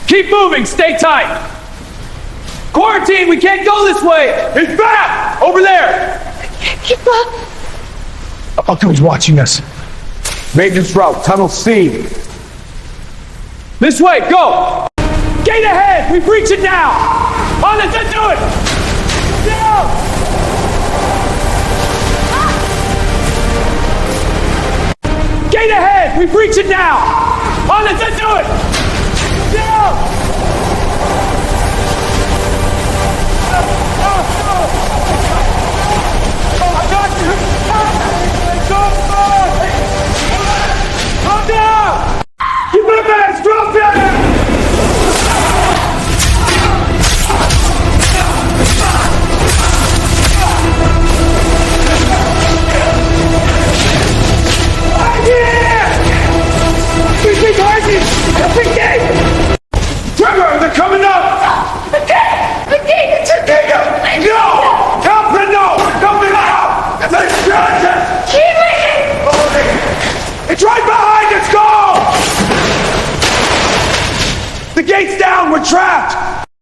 Keep moving, stay tight. Quarantine, we can't go this way. He's back, over there. Keep up. I thought he was watching us. Maintenance route, tunnel C. This way, go. Gate ahead, we breach it now. On it, let's do it. Down. Gate ahead! We breach it now! On it, let's do it! Down! I got you! Calm down! Keep it back! Drop it! Trevor, they're coming up! The gate! It's a gate! No! Alfred, no! Coming out! Let's try it! Keep it! It's right behind us! Go! The gate's down! We're trapped!